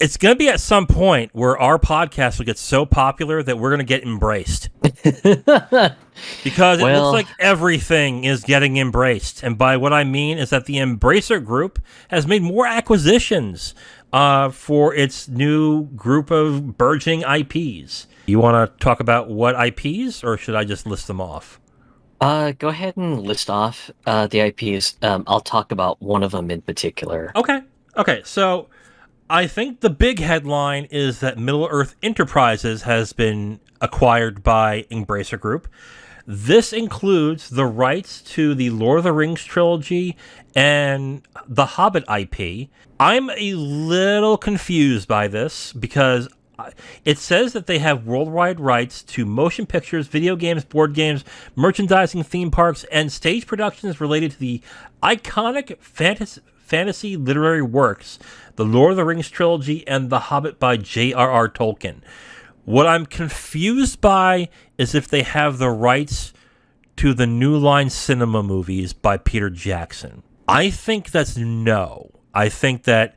It's going to be at some point where our podcast will get so popular that we're going to get embraced. Because it looks Well, like everything is getting embraced. And by what I mean is that the Embracer Group has made more acquisitions for its new group of burgeoning IPs. You want to talk about what IPs, or should I just list them off? go ahead and list off the IPs. I'll talk about one of them in particular. Okay. Okay, so I think the big headline is that Middle Earth Enterprises has been acquired by Embracer Group. This includes the rights to the Lord of the Rings trilogy and the Hobbit IP. I'm a little confused by this because it says that they have worldwide rights to motion pictures, video games, board games, merchandising, theme parks, and stage productions related to the iconic fantasy literary works, the Lord of the Rings trilogy and the Hobbit by J.R.R. Tolkien. What I'm confused by is if they have the rights to the New Line Cinema movies by Peter Jackson. I think that's no. I think that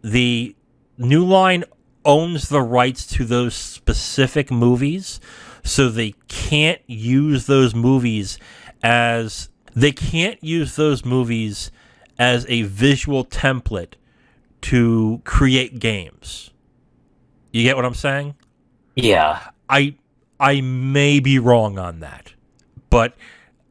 the New Line owns the rights to those specific movies, so they can't use those movies as a visual template to create games. You get what I'm saying? Yeah. I may be wrong on that, but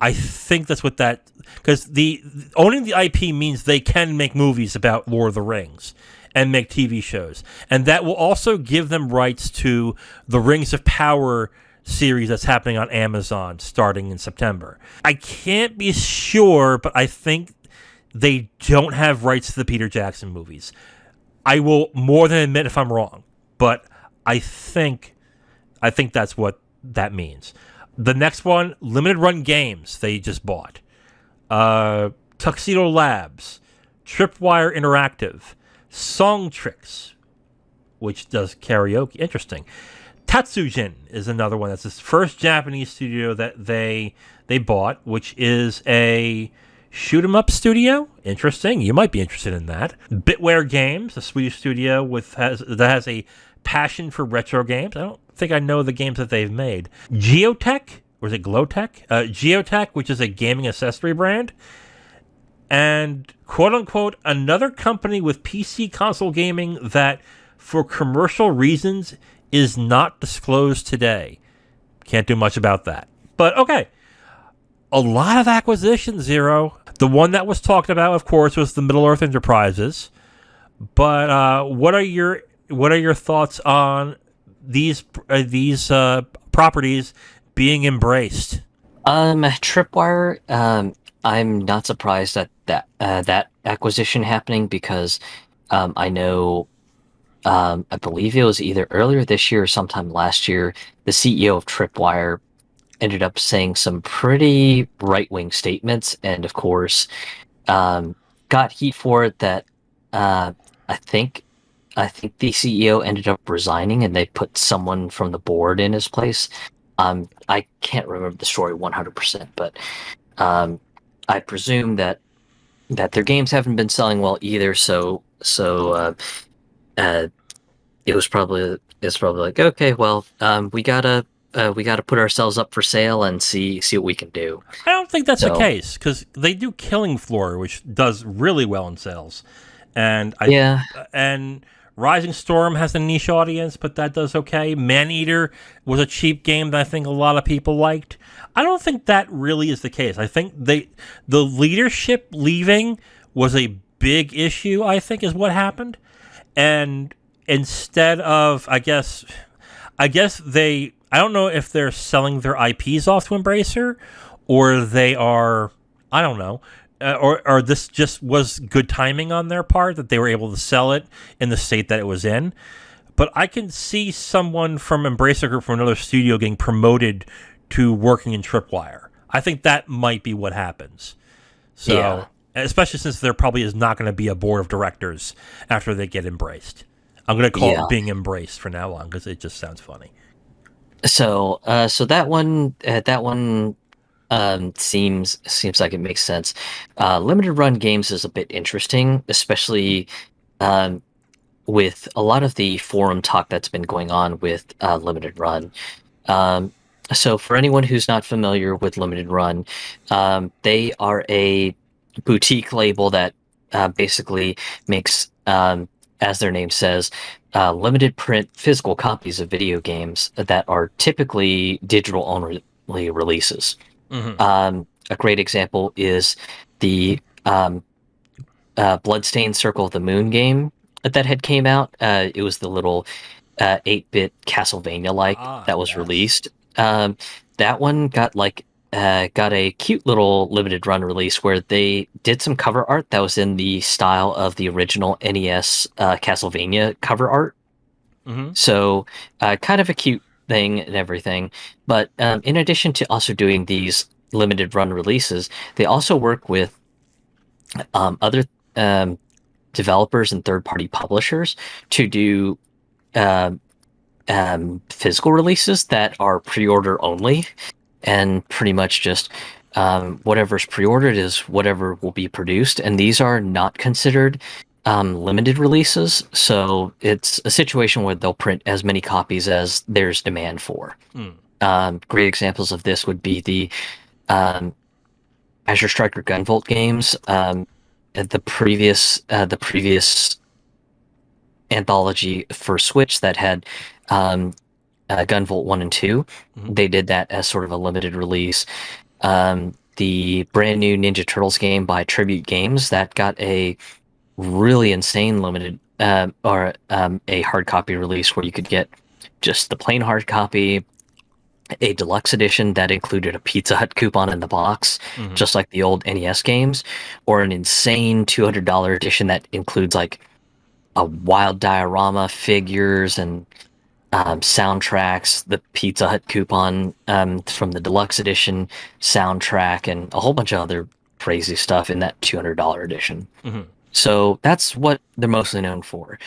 I think that's what that, because the owning the IP means they can make movies about Lord of the Rings and make TV shows, and that will also give them rights to the Rings of Power series that's happening on Amazon starting in September. I can't be sure, but I think they don't have rights to the Peter Jackson movies. I will more than admit if I'm wrong, but I think that's what that means. The next one, Limited Run Games, they just bought. Tuxedo Labs, Tripwire Interactive, Song Tricks, which does karaoke. Interesting. Tatsujin is another one. That's the first Japanese studio that they bought, which is a shoot 'em up studio. Interesting. You might be interested in that. Bitware Games, a Swedish studio that has a passion for retro games. I don't think I know the games that they've made. Geotech, or is it Glowtech? Geotech, which is a gaming accessory brand. And quote unquote, another company with PC console gaming that, for commercial reasons, is not disclosed today. Can't do much about that. But okay. A lot of acquisitions, Zero. The one that was talked about, of course, was the Middle Earth Enterprises. But what are your thoughts on these properties being embraced? Tripwire. I'm not surprised at that acquisition happening because I know. I believe it was either earlier this year or sometime last year. The CEO of Tripwire ended up saying some pretty right-wing statements, and of course, got heat for it. That I think the CEO ended up resigning, and they put someone from the board in his place. I can't remember the story 100%, but I presume that their games haven't been selling well either. So it's probably like, okay, well, we gotta put ourselves up for sale and see what we can do. I don't think that's the So case, because they do Killing Floor, which does really well in sales, and yeah, and Rising Storm has a niche audience, but that does okay. Maneater was a cheap game that I think a lot of people liked. I don't think that really is the case. I think the leadership leaving was a big issue, I think, is what happened. And instead of, I guess I don't know if they're selling their IPs off to Embracer, or they are, I don't know, or this just was good timing on their part that they were able to sell it in the state that it was in. But I can see someone from Embracer Group from another studio getting promoted to working in Tripwire. I think that might be what happens. So, yeah. especially since there probably is not going to be a board of directors after they get embraced. I'm going to call Yeah. it being embraced from now on because it just sounds funny. So that one seems like it makes sense. Limited run games is a bit interesting, especially with a lot of the forum talk that's been going on with Limited Run. Um, so for anyone who's not familiar with Limited Run, they are a boutique label that basically makes, as their name says, limited print physical copies of video games that are typically digital only releases. Hmm. A great example is the Bloodstained Circle of the Moon game that had came out. It was the little 8-bit Castlevania like Ah, that was yes. released. Um, that one got a cute little limited run release where they did some cover art that was in the style of the original NES Castlevania cover art. Hmm. So kind of a cute thing and everything. But in addition to also doing these limited run releases, they also work with other um, developers and third party publishers to do uh, physical releases that are pre-order only, and pretty much just whatever's pre-ordered is whatever will be produced, and these are not considered limited releases. So it's a situation where they'll print as many copies as there's demand for. Mm. Great examples of this would be the um, Azure Striker Gunvolt games. The previous anthology for Switch that had um, Gunvolt 1 and 2. Hmm. They did that as sort of a limited release. The brand new Ninja Turtles game by Tribute Games that got a really insane limited or a hard copy release where you could get just the plain hard copy, a deluxe edition that included a Pizza Hut coupon in the box, Hmm. just like the old NES games, or an insane $200 edition that includes like a wild diorama, figures, and soundtracks, the Pizza Hut coupon from the deluxe edition soundtrack, and a whole bunch of other crazy stuff in that $200 edition. Hmm. So that's what they're mostly known for.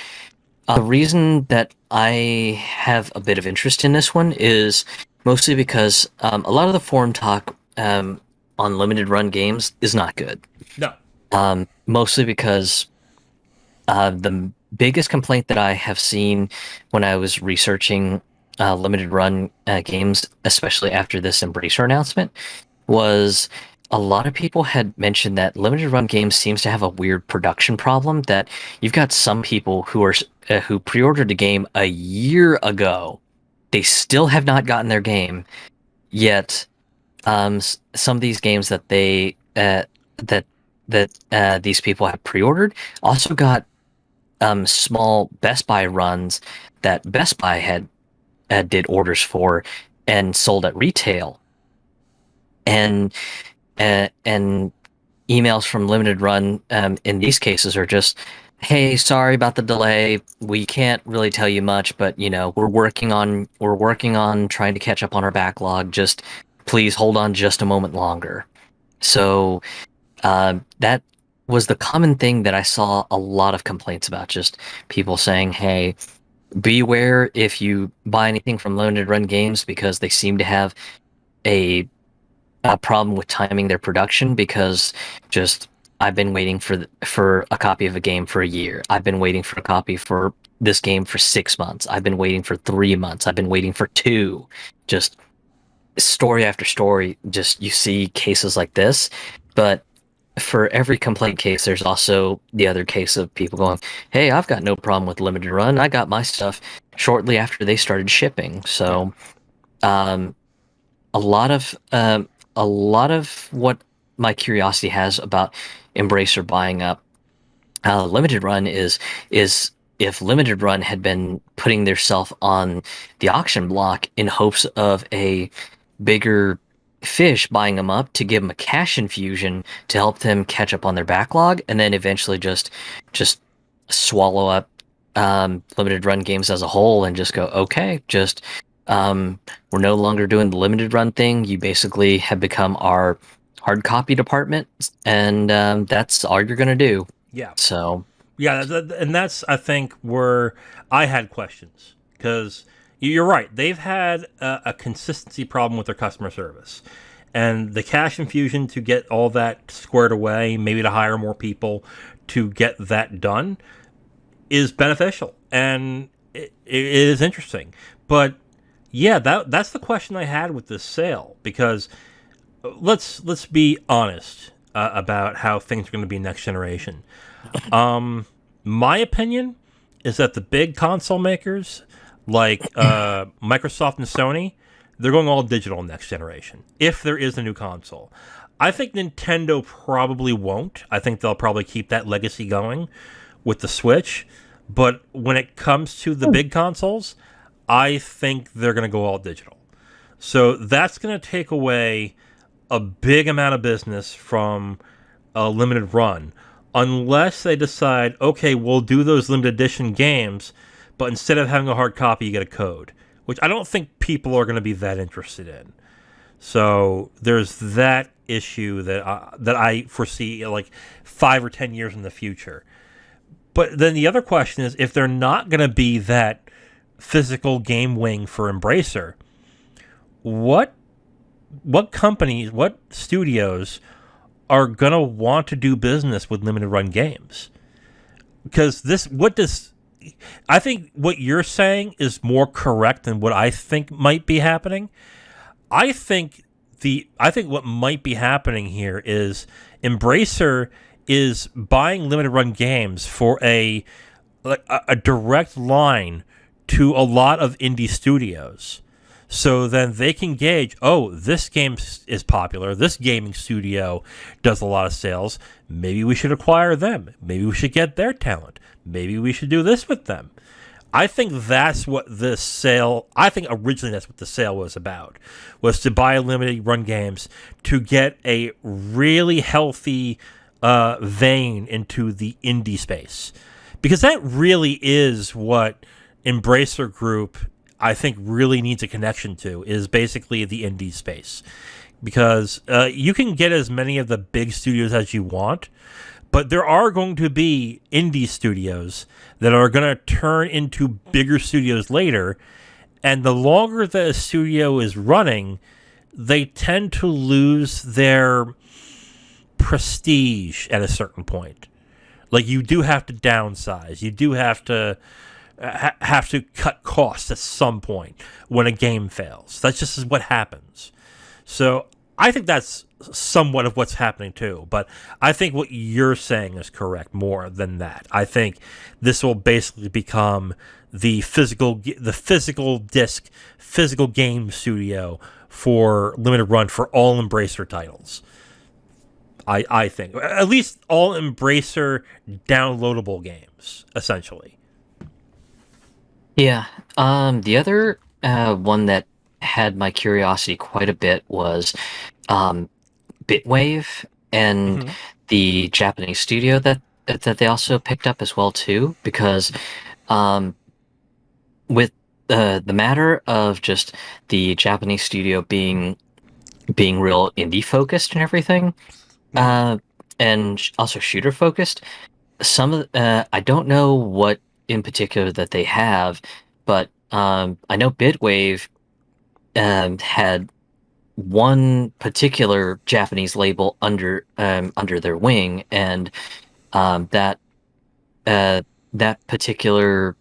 The reason that I have a bit of interest in this one is mostly because a lot of the forum talk on limited run games is not good. No. Mostly because the biggest complaint that I have seen when I was researching limited run games, especially after this Embracer announcement, was a lot of people had mentioned that limited run games seems to have a weird production problem. That you've got some people who pre-ordered the game a year ago, they still have not gotten their game yet. Some of these games that that these people have pre-ordered also got small Best Buy runs that Best Buy had did orders for and sold at retail, and and emails from Limited Run in these cases are just, "Hey, sorry about the delay. We can't really tell you much, but we're working on trying to catch up on our backlog. Just please hold on just a moment longer." So that was the common thing that I saw a lot of complaints about. Just people saying, "Hey, beware if you buy anything from Limited Run Games because they seem to have a, a problem with timing their production because just I've been waiting for a copy of a game for a year. I've been waiting for a copy for this game for 6 months. I've been waiting for 3 months. I've been waiting for two." Just story after story, just you see cases like this. But for every complaint case, there's also the other case of people going, "Hey, I've got no problem with limited run. I got my stuff shortly after they started shipping." Yeah. So, um, a lot of a lot of what my curiosity has about Embracer buying up limited run is if limited run had been putting their self on the auction block in hopes of a bigger fish buying them up to give them a cash infusion to help them catch up on their backlog, and then eventually just swallow up limited run games as a whole and just go, "Okay, just we're no longer doing the limited run thing. You basically have become our hard copy department, and that's all you're gonna do." Yeah. So Yeah, and that's I think where I had questions because you're right. They've had a consistency problem with their customer service, and the cash infusion to get all that squared away, maybe to hire more people to get that done. is beneficial, and it is interesting. But yeah, that's the question I had with this sale, because let's be honest about how things are going to be next generation. My opinion is that the big console makers like Microsoft and Sony, they're going all digital next generation. If there is a new console, I think Nintendo probably won't. I think they'll probably keep that legacy going with the Switch. But when it comes to the big consoles, I think they're going to go all digital. So that's going to take away a big amount of business from a limited run, unless they decide, okay, we'll do those limited edition games, but instead of having a hard copy, you get a code, which I don't think people are going to be that interested in. So there's that issue that I foresee like 5 or 10 years in the future. But then the other question is, if they're not going to be that physical game wing for Embracer, what companies, what studios are going to want to do business with limited run games? Because I think what you're saying is more correct than what I think might be happening. I think what might be happening here is Embracer is buying limited run games for a direct line to a lot of indie studios. So then they can gauge, oh, this game is popular. This gaming studio does a lot of sales. Maybe we should acquire them. Maybe we should get their talent. Maybe we should do this with them. I think that's what this sale, I think originally that's what the sale was about, was to buy limited run games to get a really healthy vein into the indie space. Because that really is what Embracer Group, I think, really needs a connection to, is basically the indie space. Because you can get as many of the big studios as you want, but there are going to be indie studios that are going to turn into bigger studios later, and the longer the studio is running, they tend to lose their prestige at a certain point. Like, you do have to downsize. You do have to cut costs at some point when a game fails. That's just what happens. So I think that's somewhat of what's happening too. But I think what you're saying is correct more than that. I think this will basically become the physical disc, physical game studio for limited run for all Embracer titles. I think at least all Embracer downloadable games, essentially. Yeah. The other one that had my curiosity quite a bit was Bitwave and the Japanese studio that they also picked up as well too, because with the matter of just the Japanese studio being real indie focused and everything, and also shooter focused, some of I don't know what in particular that they have, but I know Bitwave had one particular Japanese label under their wing, and that particular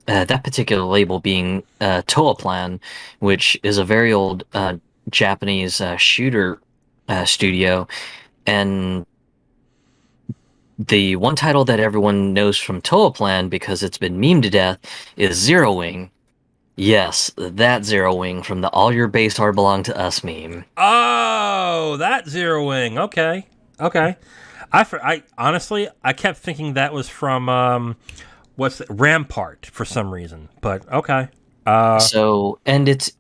label being Tolkein, which is a very old Japanese shooter studio, and the one title that everyone knows from Tolkein because it's been memed to death is Zero Wing. Yes, that Zero Wing from the "All Your Base Are Belong to Us" meme. Oh, that Zero Wing. Okay. I honestly, I kept thinking that was from Rampart for some reason, but okay. So, and it's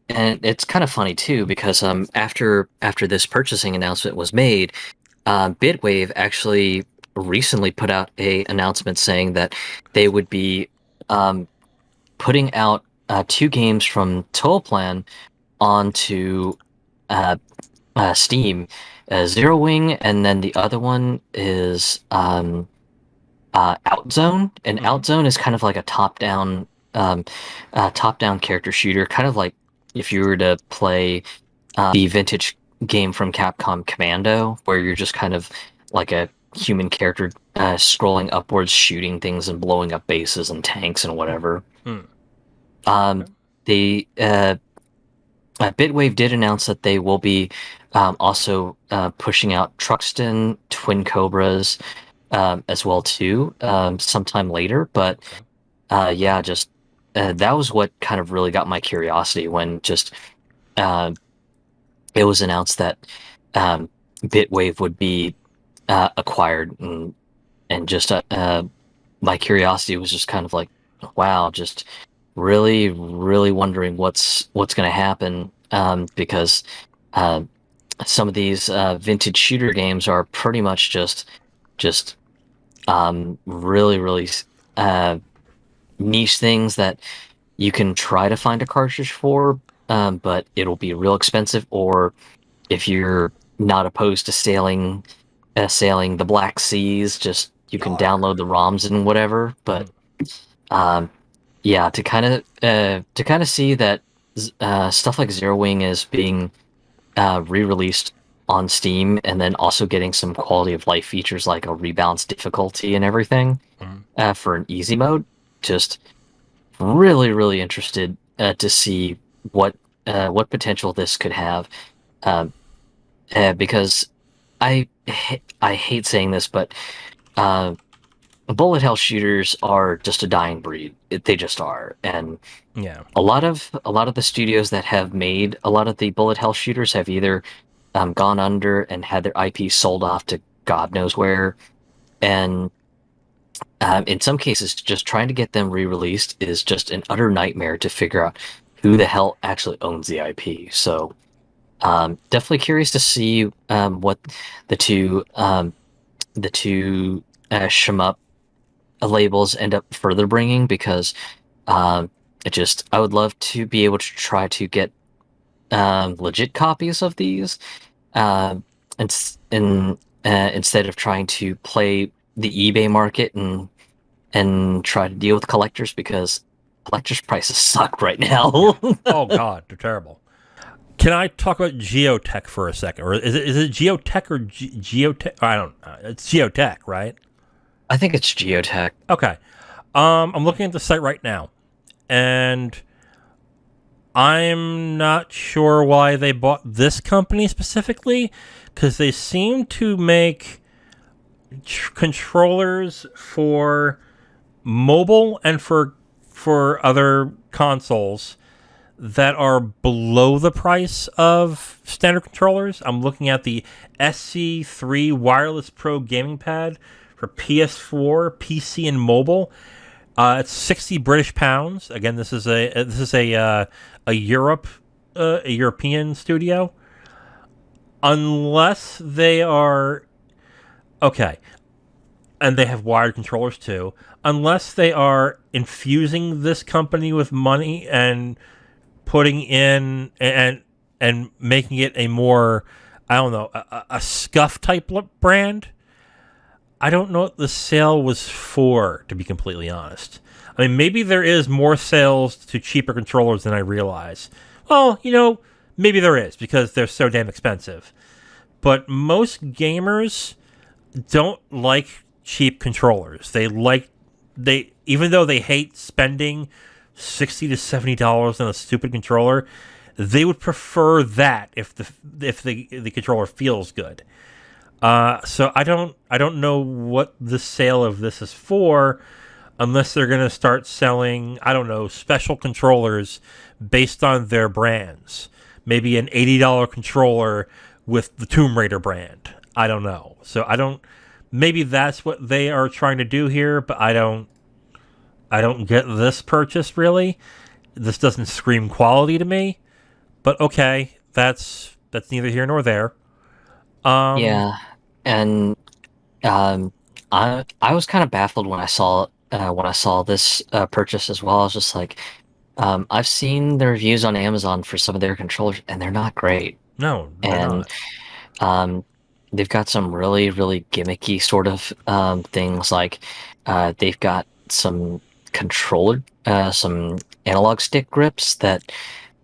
kind of funny too, because after this purchasing announcement was made, Bitwave actually recently put out a announcement saying that they would be putting out 2 games from Tolkein onto Steam, Zero Wing, and then the other one is Outzone. And Outzone is kind of like a top-down character shooter, kind of like if you were to play the vintage game from Capcom, Commando, where you're just kind of like a human character scrolling upwards, shooting things and blowing up bases and tanks and whatever. Hmm. Um, Okay. they Bitwave did announce that they will be also pushing out Truxton Twin Cobras as well too sometime later. But Okay. yeah, just that was what kind of really got my curiosity when just uh, it was announced that um, Bitwave would be acquired, and just my curiosity was just kind of like, wow, just really, really wondering what's going to happen because uh, some of these vintage shooter games are pretty much just really, really uh, niche things that you can try to find a cartridge for, but it'll be real expensive. Or if you're not opposed to sailing the Black Seas, just you can Yar. download the ROMs and whatever. But Mhm. um, yeah, to kind of see that stuff like Zero Wing is being re-released on Steam, and then also getting some quality of life features like a rebalance difficulty and everything Mhm. for an easy mode. Just really, really interested to see what potential this could have. Um, because I hate saying this, but uh, bullet hell shooters are just a dying breed. They just are, and Yeah. a lot of the studios that have made a lot of the bullet hell shooters have either gone under and had their IP sold off to God knows where, and in some cases, just trying to get them re-released is just an utter nightmare to figure out who the hell actually owns the IP. So definitely curious to see what the two um, the two shmup labels end up further bringing, because um, I would love to be able to try to get legit copies of these, uh, instead of trying to play the eBay market and try to deal with collectors, because collectors prices suck right Yeah. now. Oh God, they're terrible. Can I talk about geotech for a second, or is it geotech or geotech? I don't know. It's geotech, right? I think it's Geotech. Okay. I'm looking at the site right now, and I'm not sure why they bought this company specifically, because they seem to make controllers for mobile and for other consoles that are below the price of standard controllers. I'm looking at the SC3 Wireless Pro gaming pad for PS4, PC, and mobile. It's 60 British pounds. Again, this is a European studio. Unless they are okay, and they have wired controllers too. Unless they are infusing this company with money and putting in and making it a more, I don't know, a scuff type brand. I don't know what the sale was for, to be completely honest. I mean, maybe there is more sales to cheaper controllers than I realize. Well, maybe there is because they're so damn expensive. But most gamers don't like cheap controllers. They even though they hate spending $60 to $70 on a stupid controller, they would prefer that if the controller feels good. So I don't know what the sale of this is for, unless they're gonna start selling, I don't know, special controllers based on their brands. Maybe an $80 controller with the Tomb Raider brand. I don't know. So I don't. Maybe that's what they are trying to do here, but I don't. I don't get this purchase really. This doesn't scream quality to me. But okay, that's neither here nor there. Um, Yeah, and um, I was kind of baffled when I saw this purchase as well. I was just like, I've seen the reviews on Amazon for some of their controllers, and they're not great. no, they're And not. um, they've got some really, really gimmicky sort of things. Like they've got some analog stick grips that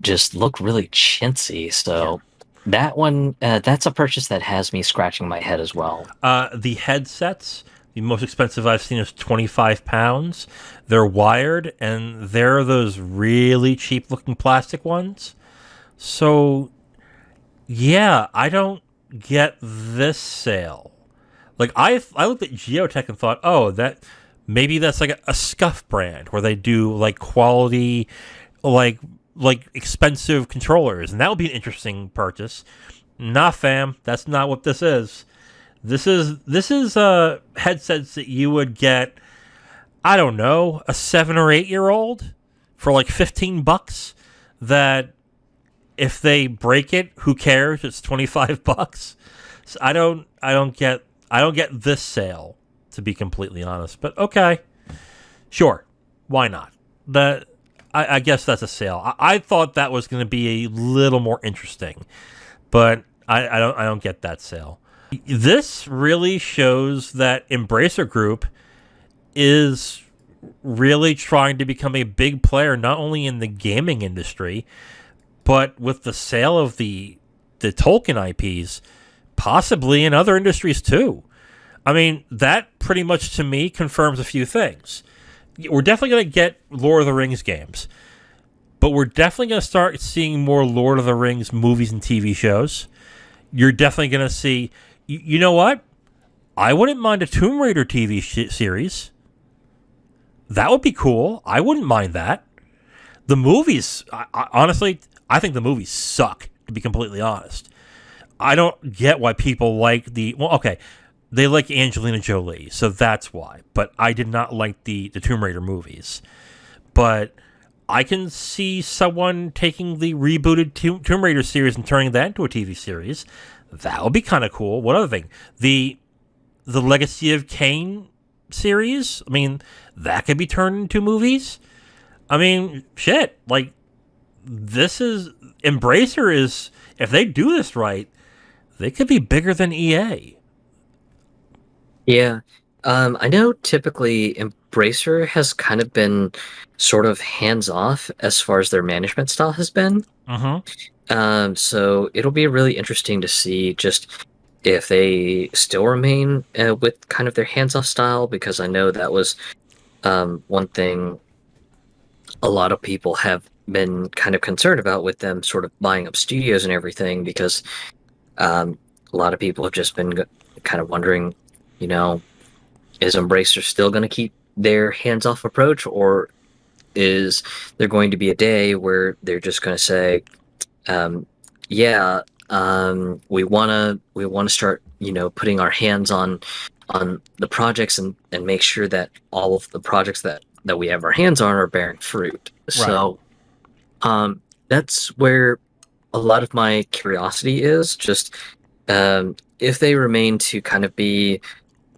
just look really chintzy. Yeah. So. That one, that's a purchase that has me scratching my head as well. The headsets, the most expensive I've seen is £25. They're wired, and they're those really cheap looking plastic ones. So, yeah, I don't get this sale. Like, I looked at Geotech and thought, oh, that maybe that's like a scuff brand where they do like quality, like expensive controllers, and that would be an interesting purchase. Nah, fam, that's not what this is. This is headsets that you would get. I don't know, a 7 or 8 year old for like $15. That if they break it, who cares? It's $25. So I don't get this sale, to be completely honest. But okay, sure, why not? That I guess that's a sale. I thought that was going to be a little more interesting, but I don't get that sale. This really shows that Embracer Group is really trying to become a big player, not only in the gaming industry, but with the sale of the Tolkien IPs, possibly in other industries too. I mean, that pretty much to me confirms a few things. We're definitely going to get Lord of the Rings games, but we're definitely going to start seeing more Lord of the Rings movies and TV shows. You're definitely going to see. You know what? I wouldn't mind a Tomb Raider TV series. That would be cool. I wouldn't mind that. The movies, honestly, I think the movies suck, to be completely honest. I don't get why people like okay, they like Angelina Jolie, so that's why. But I did not like the Tomb Raider movies. But I can see someone taking the rebooted Tomb Raider series and turning that into a TV series. That would be kind of cool. One other thing, the Legacy of Kain series, I mean, that could be turned into movies. I mean, shit, like, Embracer is, if they do this right, they could be bigger than EA. Yeah. I know typically Embracer has kind of been sort of hands off as far as their management style has been. Mm-hmm. So it'll be really interesting to see just if they still remain with kind of their hands off style, because I know that was one thing a lot of people have been kind of concerned about with them sort of buying up studios and everything, because a lot of people have just been kind of wondering, you know, is Embracer still going to keep their hands-off approach, or is there going to be a day where they're just going to say, yeah, we want to start, putting our hands on the projects and make sure that all of the projects that we have our hands on are bearing fruit. Right. So that's where a lot of my curiosity is, just if they remain to kind of be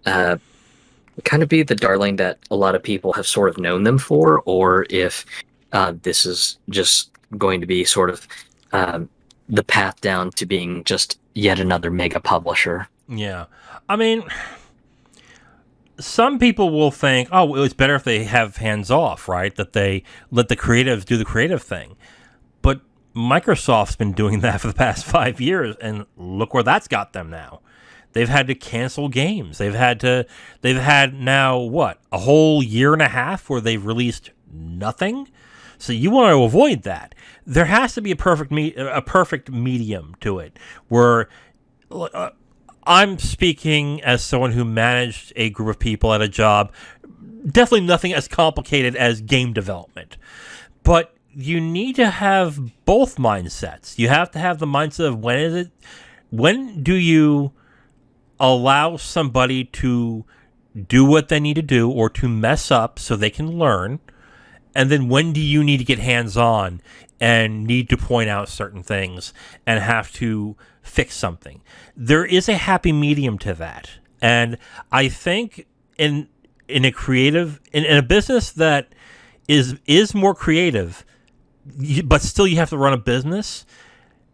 the darling that a lot of people have sort of known them for, or if this is just going to be sort of the path down to being just yet another mega publisher. Yeah. I mean, some people will think, oh, well, it's better if they have hands off, right? That they let the creatives do the creative thing. But Microsoft's been doing that for the past 5 years, and look where that's got them now. They've had to cancel games. They've had now, what, a whole year and a half where they've released nothing? So you want to avoid that. There has to be a perfect medium to it, where I'm speaking as someone who managed a group of people at a job. Definitely nothing as complicated as game development. But you need to have both mindsets. You have to have the mindset of when do you allow somebody to do what they need to do or to mess up so they can learn, and then when do you need to get hands-on and need to point out certain things and have to fix something. There is a happy medium to that, and I think in a creative in a business that is more creative, but still you have to run a business,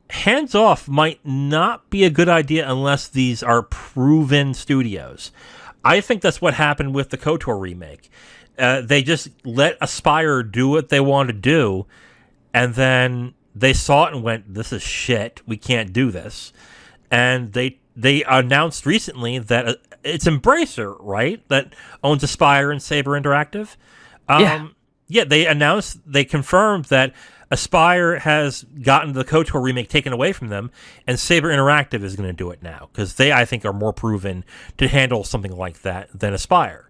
hands off might not be a good idea unless these are proven studios. I think that's what happened with the KOTOR remake. They just let Aspyr do what they want to do, and then they saw it and went, "This is shit. We can't do this." And they announced recently that it's Embracer, right, that owns Aspire and Saber Interactive. Yeah. Yeah, they confirmed that Aspire has gotten the KOTOR remake taken away from them, and Saber Interactive is going to do it now because they, I think, are more proven to handle something like that than Aspire.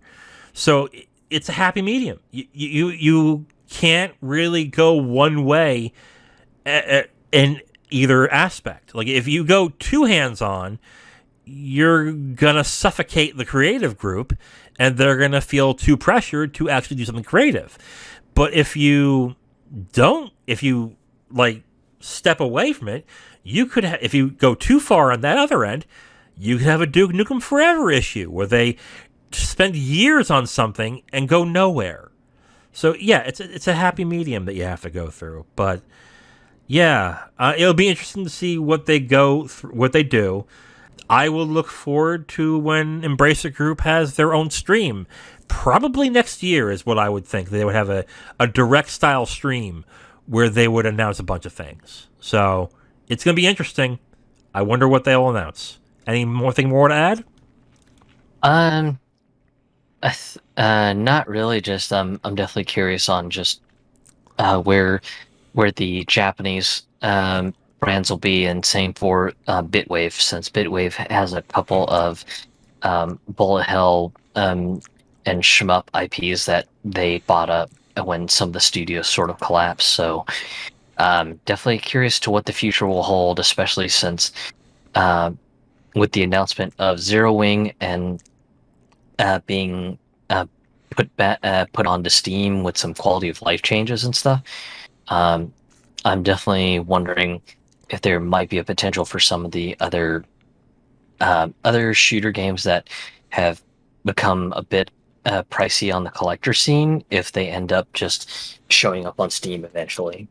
So it's a happy medium. You can't really go one way in either aspect. Like if you go too hands on, you're gonna suffocate the creative group, and they're gonna feel too pressured to actually do something creative. But if you like step away from it, you could if you go too far on that other end, you could have a Duke Nukem Forever issue where they spend years on something and go nowhere. So yeah, it's a happy medium that you have to go through. But yeah, it'll be interesting to see what they what they do. I will look forward to when Embracer Group has their own stream. Probably next year is what I would think. They would have a direct style stream where they would announce a bunch of things. So it's going to be interesting. I wonder what they'll announce. Anything more to add? Um, not really. Just I'm definitely curious on just where the Japanese brands will be, and same for Bitwave, since Bitwave has a couple of bullet hell and shmup IPs that they bought up when some of the studios sort of collapsed. So definitely curious to what the future will hold, especially since with the announcement of Zero Wing and being put onto Steam with some quality of life changes and stuff. I'm definitely wondering if there might be a potential for some of the other shooter games that have become a bit pricey on the collector scene if they end up just showing up on Steam eventually.